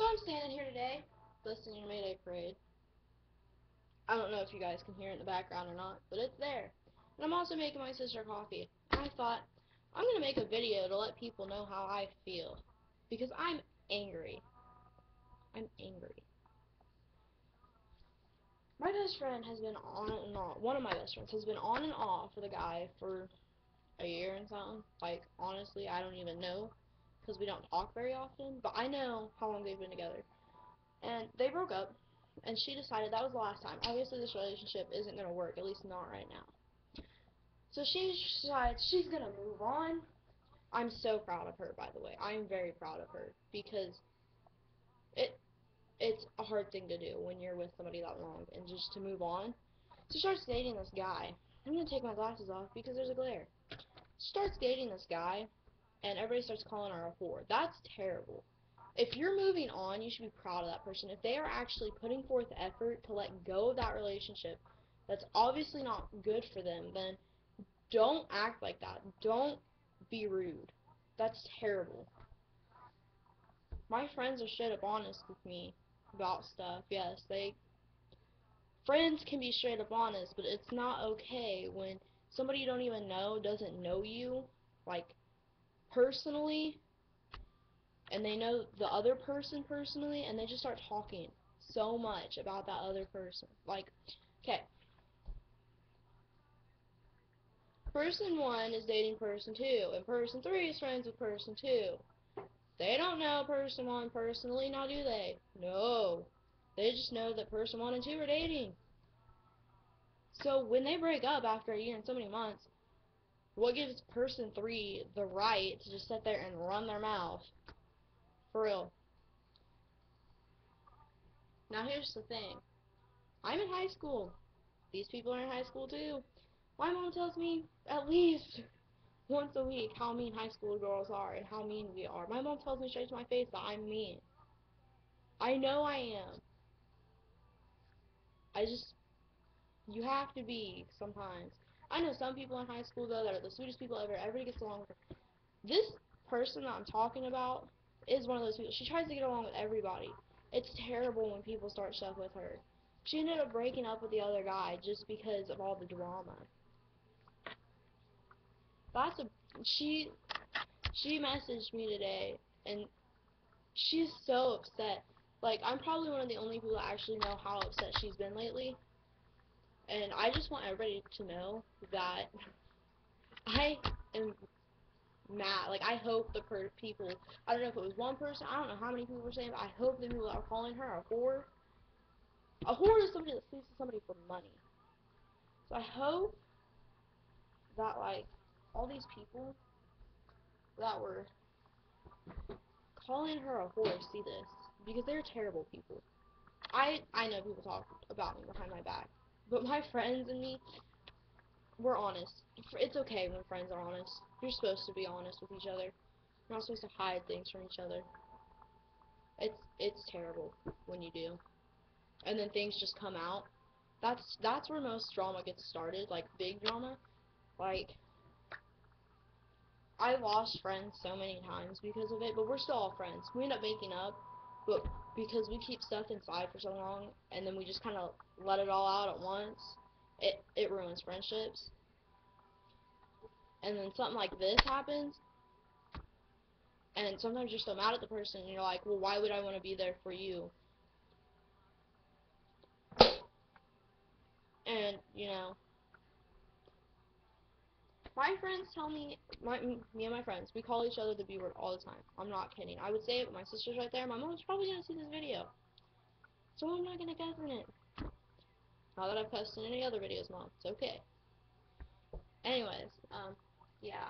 So I'm standing here today, listening to Mayday Parade. I don't know if you guys can hear it in the background or not, but it's there. And I'm also making my sister coffee. And I thought, I'm going to make a video to let people know how I feel. Because I'm angry. I'm angry. My best friend has been on and off. One of my best friends has been on and off with a guy for a year and something. Like, honestly, I don't even know. Because we don't talk very often. But I know how long they've been together. And they broke up, and she decided that was the last time. Obviously, this relationship isn't going to work, at least not right now. So she decides she's going to move on. I'm so proud of her, by the way. I'm very proud of her, because it's a hard thing to do when you're with somebody that long, and just to move on. So she starts dating this guy. I'm going to take my glasses off because there's a glare. She starts dating this guy, and everybody starts calling her a whore. That's terrible. If you're moving on, you should be proud of that person. If they are actually putting forth effort to let go of that relationship that's obviously not good for them, then don't act like that. Don't be rude. That's terrible. My friends are straight up honest with me about stuff. Yes, friends can be straight up honest, but it's not okay when somebody you don't even know doesn't know you, like, personally, and they know the other person personally, and they just start talking so much about that other person. Like, okay, person 1 is dating person 2, and person 3 is friends with person 2. They don't know person 1 personally, now do they? No. They just know that person 1 and 2 are dating. So when they break up after a year and so many months, what gives person 3 the right to just sit there and run their mouth? For real. Now here's the thing. I'm in high school. These people are in high school too. My mom tells me at least once a week how mean high school girls are and how mean we are. My mom tells me straight to my face that I'm mean. I know I am. You have to be sometimes. I know some people in high school, though, that are the sweetest people ever. Everybody gets along with her. This person that I'm talking about is one of those people. She tries to get along with everybody. It's terrible when people start stuff with her. She ended up breaking up with the other guy just because of all the drama. That's a she She messaged me today, and she's so upset. Like, I'm probably one of the only people that actually know how upset she's been lately. And I just want everybody to know that I am mad. Like, I hope the people, I don't know if it was one person, I don't know how many people were saying, but I hope the people that are calling her a whore. A whore is somebody that sleeps with somebody for money. So I hope that, like, all these people that were calling her a whore see this, because they're terrible people. I know people talk about me behind my back, but my friends and me, we're honest. It's okay when friends are honest. You're supposed to be honest with each other. You're not supposed to hide things from each other. It's terrible when you do, and then things just come out. That's where most drama gets started, like big drama. Like, I lost friends so many times because of it, but we're still all friends. We end up making up, but because we keep stuff inside for so long, and then we just kind of let it all out at once, it ruins friendships. And then something like this happens, and sometimes you're so mad at the person, and you're like, well, why would I want to be there for you? And, my friends tell me, me and my friends, we call each other the B word all the time. I'm not kidding. I would say it, but my sister's right there. My mom's probably going to see this video, so I'm not going to cuss in it. Not that I've cussed in any other videos, Mom. It's okay. Anyways, yeah.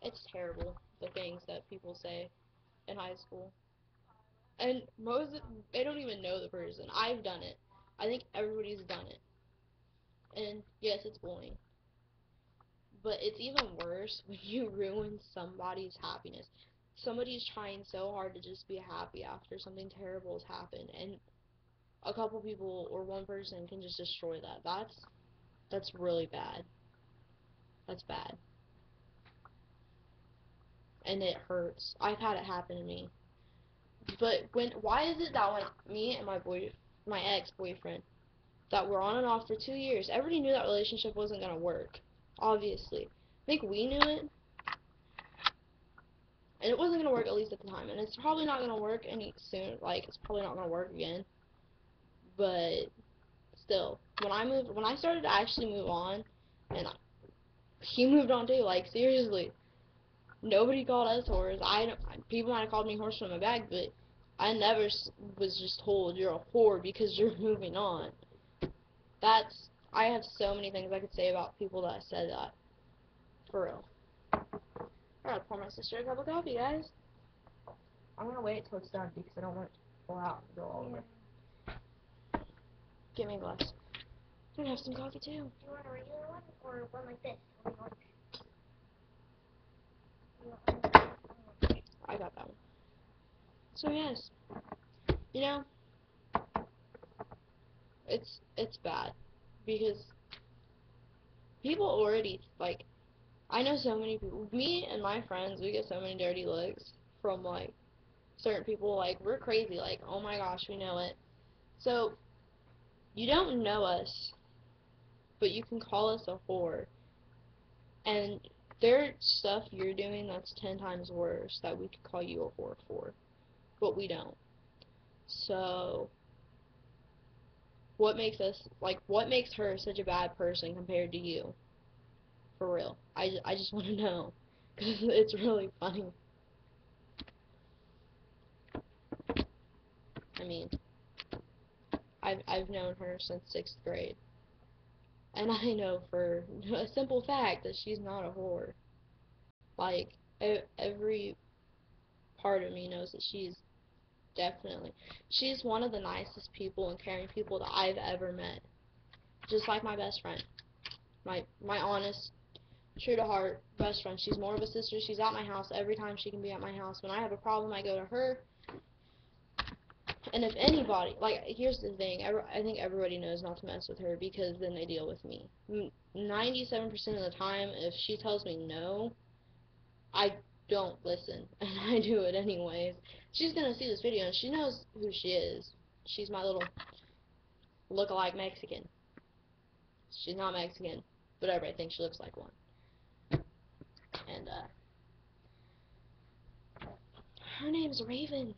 It's terrible, the things that people say in high school. And they don't even know the person. I've done it. I think everybody's done it. And, yes, it's bullying. But it's even worse when you ruin somebody's happiness. Somebody's trying so hard to just be happy after something terrible has happened, and a couple people or one person can just destroy that. That's really bad. That's bad. And it hurts. I've had it happen to me. But But why is it that when me and my ex-boyfriend, that were on and off for 2 years, everybody knew that relationship wasn't gonna work, obviously. I think we knew it, and it wasn't gonna work, at least at the time, and it's probably not gonna work any soon. Like, it's probably not gonna work again. But still, when I started to actually move on, and he moved on too. Like, seriously, nobody called us whores. People might have called me horse from my bag, but I never was just told you're a whore because you're moving on. I have so many things I could say about people that said that. For real. I gotta pour my sister a cup of coffee, guys. I'm gonna wait till it's done because I don't want it to pour out and go all over. Get me a glass. I'm gonna have some coffee too. Do you want a regular one or one like this? I got that one. So yes, you know, it's bad because people already, like, I know so many people. Me and my friends, we get so many dirty looks from like certain people. Like, we're crazy. Like, oh my gosh, we know it. So you don't know us, but you can call us a whore, and there's stuff you're doing that's 10 times worse that we could call you a whore for, but we don't. So what makes her such a bad person compared to you? For real. I just want to know, because it's really funny. I mean, I've known her since 6th grade, and I know for a simple fact that she's not a whore. Like, every part of me knows that she's one of the nicest people and caring people that I've ever met. Just like my best friend. My honest, true to heart best friend. She's more of a sister. She's at my house every time she can be at my house. When I have a problem, I go to her. And if anybody, like, here's the thing, I think everybody knows not to mess with her because then they deal with me. 97% of the time, if she tells me no, I don't listen, and I do it anyways. She's gonna see this video, and she knows who she is. She's my little look-alike Mexican. She's not Mexican, but everybody thinks she looks like one. And, her name's Raven,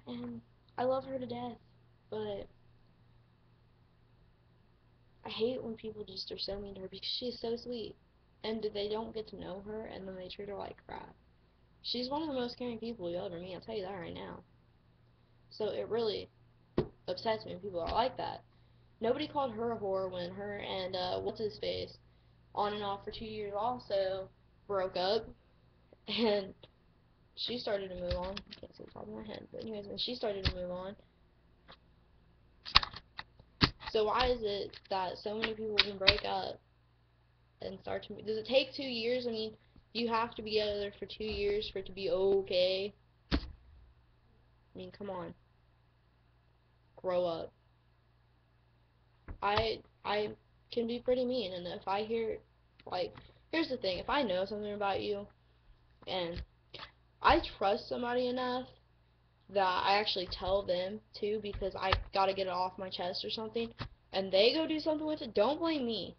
and I love her to death, but I hate when people just are so mean to her because she's so sweet, and they don't get to know her, and then they treat her like crap. She's one of the most caring people you'll ever meet, I'll tell you that right now. So it really upsets me when people are like that. Nobody called her a whore when her and, what's-his-face, on and off for 2 years also broke up, and she started to move on. I can't see the top of my head, but anyways, when she started to move on. So why is it that so many people can break up and start to, does it take 2 years? I mean, you have to be together for 2 years for it to be okay. I mean, come on. Grow up. I can be pretty mean, and if I hear, like, here's the thing, if I know something about you, and I trust somebody enough that I actually tell them too, because I gotta get it off my chest or something, and they go do something with it, don't blame me.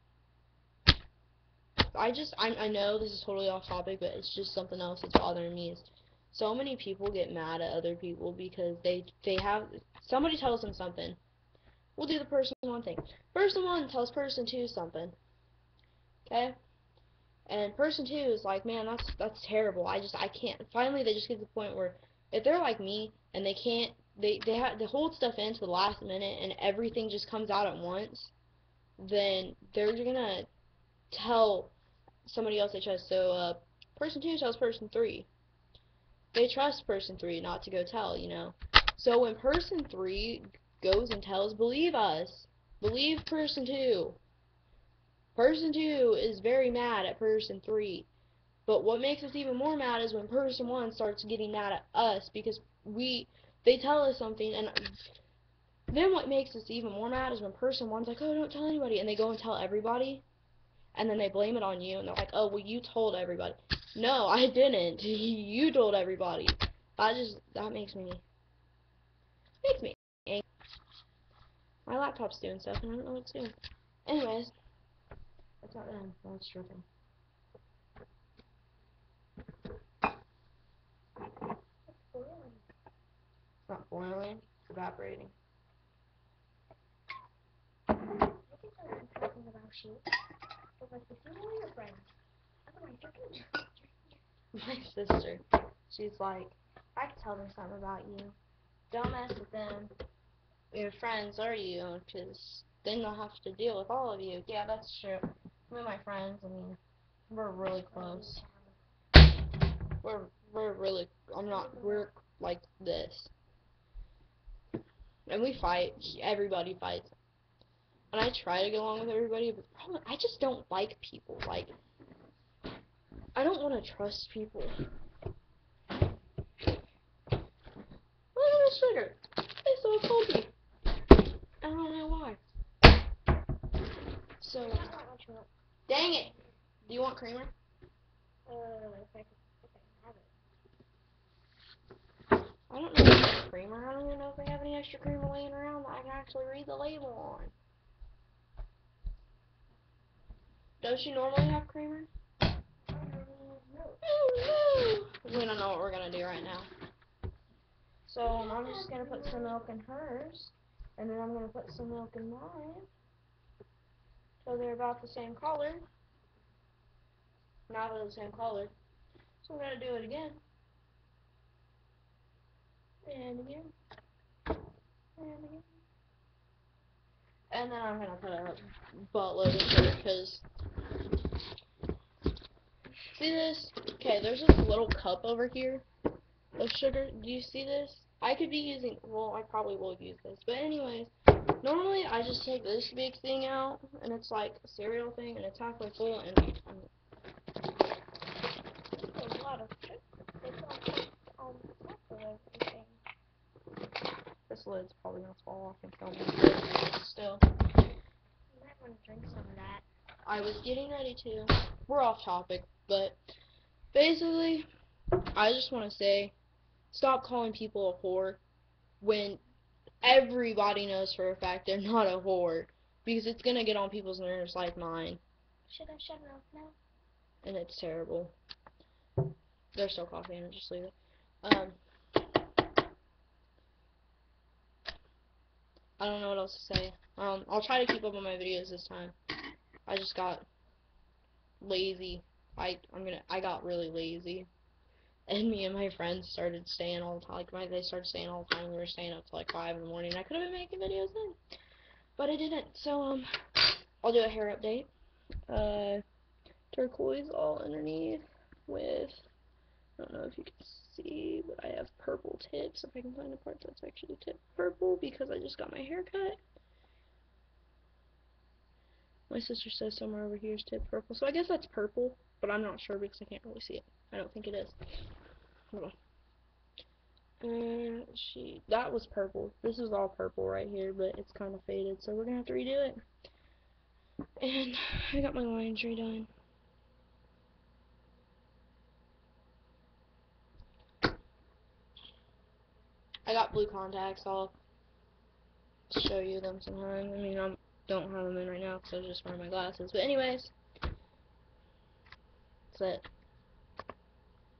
I know this is totally off topic, but it's just something else that's bothering me is so many people get mad at other people because they have, somebody tells them something. We'll do the person one thing. Person one tells person two something. Okay? And person two is like, man, that's terrible. I can't. Finally, they just get to the point where if they're like me and they can't, they hold stuff in to the last minute and everything just comes out at once, then they're gonna tell somebody else they trust. So, person two tells person three. They trust person three not to go tell, you know. So when person three goes and tells, believe us. Believe person two. Person two is very mad at person three. But what makes us even more mad is when person one starts getting mad at us because they tell us something, and then what makes us even more mad is when person one's like, oh, don't tell anybody, and they go and tell everybody, and then they blame it on you, and they're like, oh, well, you told everybody. No, I didn't. You told everybody. That makes me Makes me angry. My laptop's doing stuff and I don't know what it's doing. Anyways, that's not them. That's dripping. It's not boiling. It's evaporating. I think I'm talking about you. But like, if you know your friends, otherwise you're gonna. My sister, she's like, I can tell them something about you. Don't mess with them. Your friends are you, because then they'll have to deal with all of you. Yeah, that's true. Me and my friends, I mean, we're really close. We're really, we're like this. And we fight. Everybody fights. And I try to get along with everybody, but the problem, I just don't like people. Like, I don't want to trust people. Look at this sugar. It's so clumpy. I don't know why. So, dang it. Do you want creamer? If I can have it. I don't know if they have creamer. I don't even know if they have any extra creamer laying around that I can actually read the label on. Don't you normally have creamer? Oh, no. We don't know what we're going to do right now. So I'm just going to put some milk in hers, and then I'm going to put some milk in mine, so they're about the same color. Now they're the same color. So I'm going to do it again. And again. And again. And then I'm going to put a buttload of sugar, because, see this? Okay, there's this little cup over here of sugar. Do you see this? I could be using, well, I probably will use this, but anyways, normally I just take this big thing out, and it's like a cereal thing, and it's halfway full, and There's a lot of sugar. It's on top of everything. this lid's probably gonna fall off and kill me. Still, You might want to drink some of that. I was getting ready to. We're off topic, but basically, I just want to say, stop calling people a whore when everybody knows for a fact they're not a whore, because it's gonna get on people's nerves like mine, Should I shut it off now? and it's terrible. There's still coffee in it, just leave it. I don't know what else to say. I'll try to keep up on my videos this time. I just got lazy. I got really lazy. And me and my friends started staying all the time. They started staying all the time. We were staying up till like 5 in the morning. I could have been making videos then, but I didn't. So, I'll do a hair update. Turquoise all underneath with, I don't know if you can see, but I have purple tips. If I can find a part that's actually tip purple, because I just got my hair cut. My sister says somewhere over here is tip purple, so I guess that's purple, but I'm not sure because I can't really see it. I don't think it is. Hold on. That was purple. This is all purple right here, but it's kind of faded, so we're gonna have to redo it. And I got my lines redone. I got blue contacts. I'll show you them sometime. I mean, I don't have them in right now because I was just wearing my glasses. But anyways, that's it.